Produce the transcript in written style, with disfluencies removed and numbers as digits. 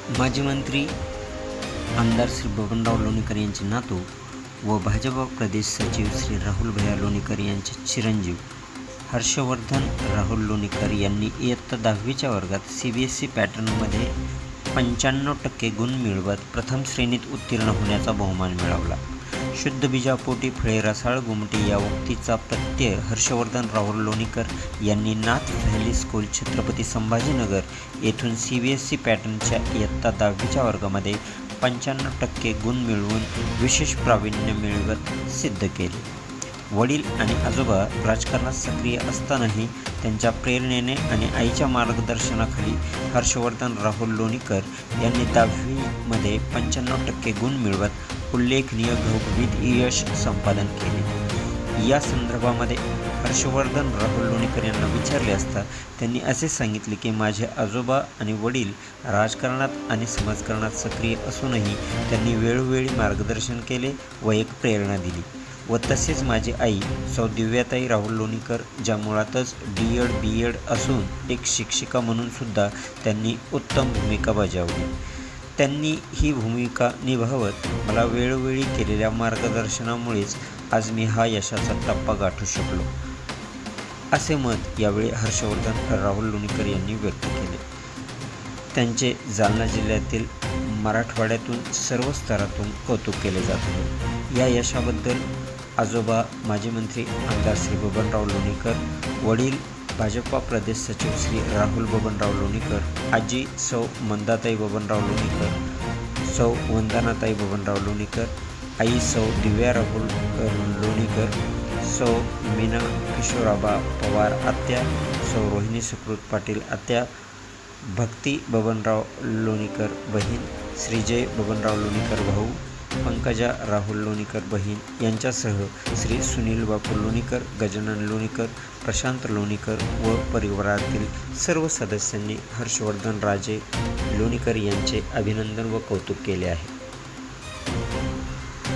माजी मंत्री आमदार श्री बबनराव लोणीकर यांचे नातू व भाजप प्रदेश सचिव श्री राहुल भैया लोणीकर यांचे चिरंजीव हर्षवर्धन राहुल लोणीकर यांनी इयत्ता 10वीच्या वर्गात CBSE पॅटर्नमध्ये 95% गुण मिळवत प्रथम श्रेणीत उत्तीर्ण होण्याचा बहुमान मिळवला. शुद्ध बीजापोटी फळे रसाळ गुमटी या उक्तीचा प्रत्यय हर्षवर्धन राहुल लोणीकर यांनी नाथ व्हॅली स्कूल छत्रपती संभाजीनगर येथून CBSE पॅटर्नच्या इयत्ता 10वीच्या वर्गामध्ये 95% गुण मिळवून विशेष प्रावीण्य मिळवत सिद्ध केले. वडील आणि आजोबा राजकारणात सक्रिय असतानाही त्यांच्या प्रेरणेने आणि आईच्या मार्गदर्शनाखाली हर्षवर्धन राहुल लोणीकर यांनी 10वीमध्ये 95% गुण मिळवत उल्लेखनीय घवघवीत यश संपादन केले. या संदर्भामध्ये हर्षवर्धन राहुल लोणीकर यांना विचारले असता त्यांनी असे सांगितले की माझे आजोबा आणि वडील राजकारणात आणि समाजकारणात सक्रिय असूनही त्यांनी वेळोवेळी मार्गदर्शन केले व एक प्रेरणा दिली व तसेच माझी आई सौ दिव्याताई राहुल लोणीकर ज्या मुळातच D.Ed. B.Ed. असून एक शिक्षिका म्हणून सुद्धा त्यांनी उत्तम भूमिका बजावली. त्यांनी ही भूमिका निभावत मला वेळोवेळी केलेल्या मार्गदर्शनामुळेच आज मी हा यशाचा टप्पा गाठू शकलो, असे मत यावेळी हर्षवर्धन राहुल लोणीकर यांनी व्यक्त केले. त्यांचे जालना जिल्ह्यातील मराठवाड्यातून सर्व स्तरातून कौतुक केले जात होते. या यशाबद्दल आजोबा माजी मंत्री आमदार श्री बबनराव लोणीकर, वडील भाजपा प्रदेश सचिव श्री राहुल बबनराव लोणीकर, आजी सौ मंदाताई बबनराव लोणीकर, सौ वंदनाताई बबनराव लोणीकर, आई सौ दिव्या राहुल लोणीकर, सौ मीना किशोराबा पवार आत्या, सौ रोहिणी सुकृत पाटील आत्या, भक्ती बबनराव लोणीकर बहीण, श्रीजय बबनराव लोणीकर भाऊ, पंकजा राहुल लोणीकर बहीण यांच्यासह श्री सुनील बापू लोणीकर, गजानन लोणीकर, प्रशांत लोणीकर व परिवारातील सर्व सदस्यांनी हर्षवर्धन राजे लोणीकर यांचे अभिनंदन व कौतुक केले आहे.